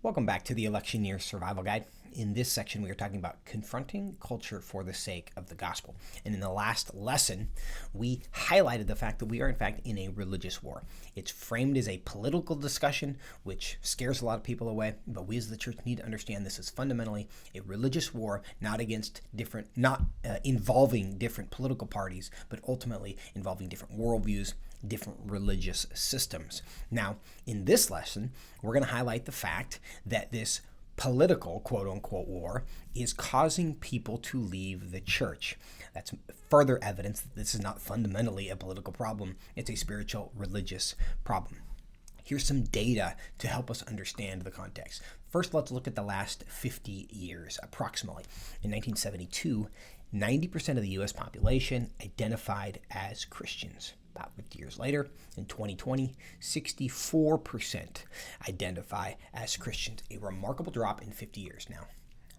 Welcome back to the Election Year Survival Guide. In this section, we are talking about confronting culture for the sake of the gospel. And in the last lesson, we highlighted the fact that we are, in fact, in a religious war. It's framed as a political discussion, which scares a lot of people away, but we as the church need to understand this is fundamentally a religious war, not involving different political parties, but ultimately involving different worldviews, different religious systems. Now, in this lesson, we're going to highlight the fact that this political, quote-unquote, war is causing people to leave the church. That's further evidence that this is not fundamentally a political problem. It's a spiritual, religious problem. Here's some data to help us understand the context. First, let's look at the last 50 years, approximately. In 1972, 90% of the U.S. population identified as Christians. About 50 years later, in 2020, 64% identify as Christians. A remarkable drop in 50 years now.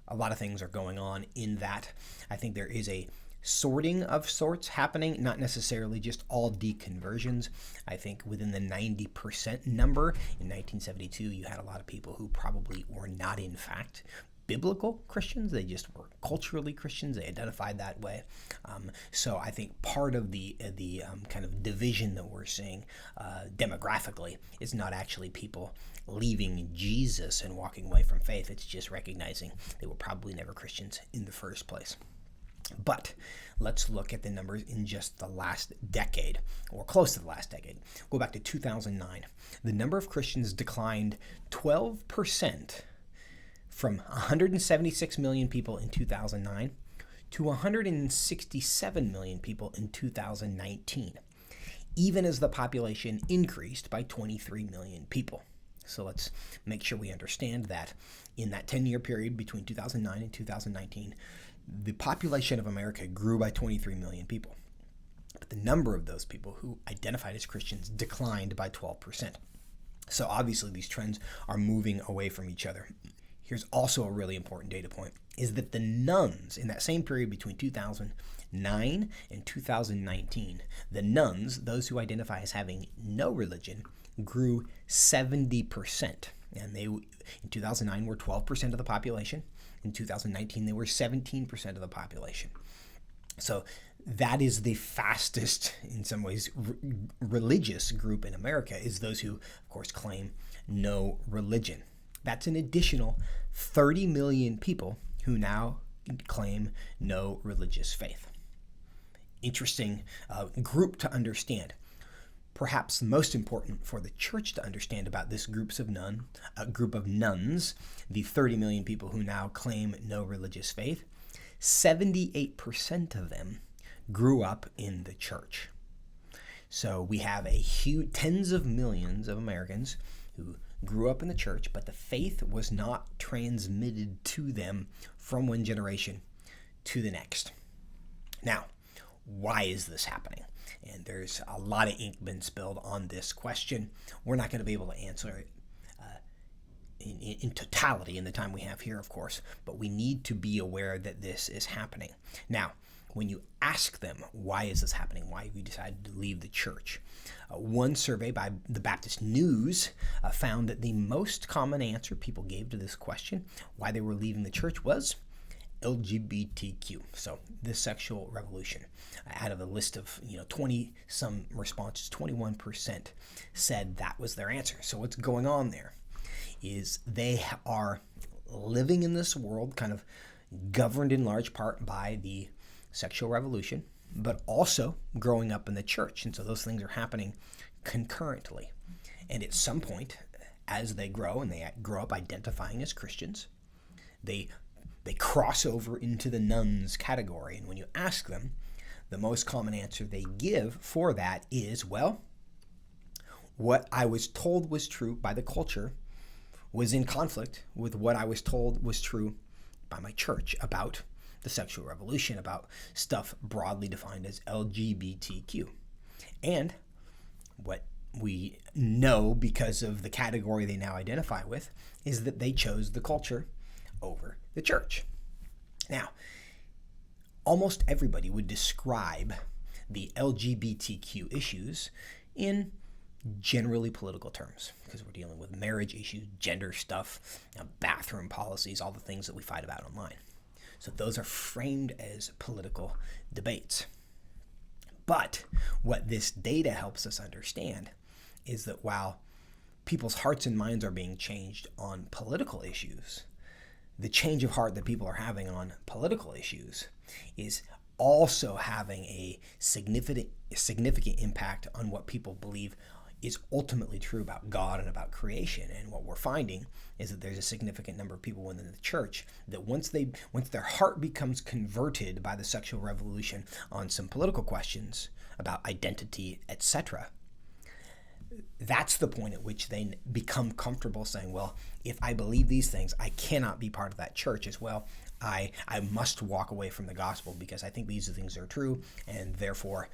A lot of things are going on in that. I think there is a sorting of sorts happening, not necessarily just all deconversions. I think within the 90% number, in 1972, you had a lot of people who probably were not, in fact, biblical Christians. They just were culturally Christians. They identified that way. So I think part of the kind of division that we're seeing demographically is not actually people leaving Jesus and walking away from faith. It's just recognizing they were probably never Christians in the first place. But let's look at the numbers in just the last decade, or close to the last decade. Go back to 2009. The number of Christians declined 12%. From 176 million people in 2009 to 167 million people in 2019, even as the population increased by 23 million people. So let's make sure we understand that in that 10-year period between 2009 and 2019, the population of America grew by 23 million people. But the number of those people who identified as Christians declined by 12%. So obviously these trends are moving away from each other. Here's also a really important data point, is that the nuns in that same period between 2009 and 2019, the nuns, those who identify as having no religion, grew 70%. And they, in 2009, were 12% of the population. In 2019, they were 17% of the population. So that is the fastest, in some ways, religious group in America, is those who, of course, claim no religion. That's an additional 30 million people who now claim no religious faith. Interesting group to understand. Perhaps the most important for the church to understand about this group of nuns, the 30 million people who now claim no religious faith, 78% of them grew up in the church. So we have a huge tens of millions of Americans who grew up in the church, but the faith was not transmitted to them from one generation to the next. Now, why is this happening? And there's a lot of ink been spilled on this question. We're not going to be able to answer it in totality in the time we have here, of course, but we need to be aware that this is happening. Now, when you ask them, why is this happening? Why have you decided to leave the church? One survey by the Baptist News found that the most common answer people gave to this question, why they were leaving the church, was LGBTQ. So the sexual revolution. Out of a list of 20-some responses, 21% said that was their answer. So what's going on there is they are living in this world kind of governed in large part by the sexual revolution, but also growing up in the church. And so those things are happening concurrently. And at some point, as they grow and they grow up identifying as Christians, they cross over into the nuns category. And when you ask them, the most common answer they give for that is, well, what I was told was true by the culture was in conflict with what I was told was true by my church about the sexual revolution, about stuff broadly defined as LGBTQ. And what we know because of the category they now identify with is that they chose the culture over the church. Now, almost everybody would describe the LGBTQ issues in generally political terms, because we're dealing with marriage issues, gender stuff, bathroom policies, all the things that we fight about online. So those are framed as political debates. But what this data helps us understand is that while people's hearts and minds are being changed on political issues, the change of heart that people are having on political issues is also having a significant impact on what people believe is ultimately true about God and about creation. And what we're finding is that there's a significant number of people within the church that once their heart becomes converted by the sexual revolution on some political questions about identity, etc., that's the point at which they become comfortable saying, well, if I believe these things, I cannot be part of that church as well. I must walk away from the gospel because I think these things are true, and therefore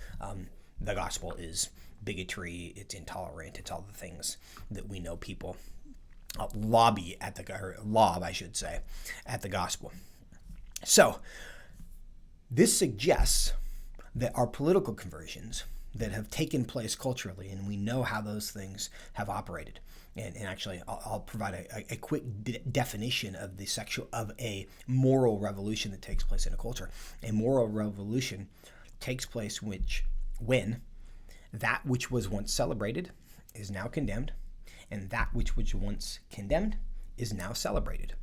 the gospel is bigotry, it's intolerant, it's all the things that we know people lob at the gospel. So this suggests that our political conversions that have taken place culturally, and we know how those things have operated. And actually, I'll provide a quick definition of a moral revolution that takes place in a culture. A moral revolution takes place when that which was once celebrated is now condemned, and that which was once condemned is now celebrated.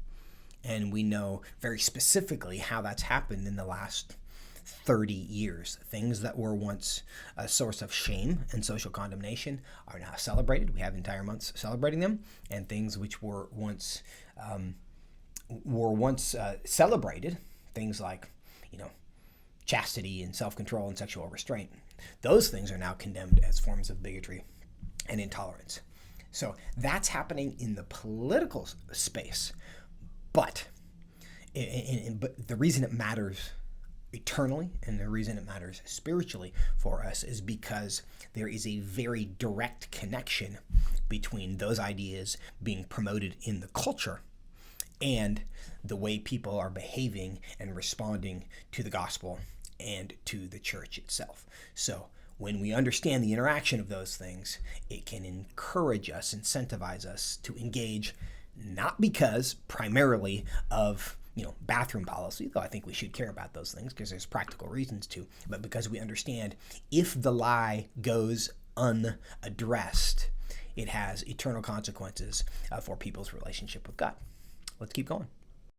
And we know very specifically how that's happened in the last 30 years. Things that were once a source of shame and social condemnation are now celebrated. We have entire months celebrating them. And things which were once celebrated, things like, chastity and self-control and sexual restraint, those things are now condemned as forms of bigotry and intolerance. So that's happening in the political space. But the reason it matters eternally and the reason it matters spiritually for us is because there is a very direct connection between those ideas being promoted in the culture and the way people are behaving and responding to the gospel and to the church itself. So when we understand the interaction of those things, it can encourage us, incentivize us to engage, not because primarily of bathroom policy, though I think we should care about those things because there's practical reasons to, but because we understand if the lie goes unaddressed, it has eternal consequences for people's relationship with God. Let's keep going.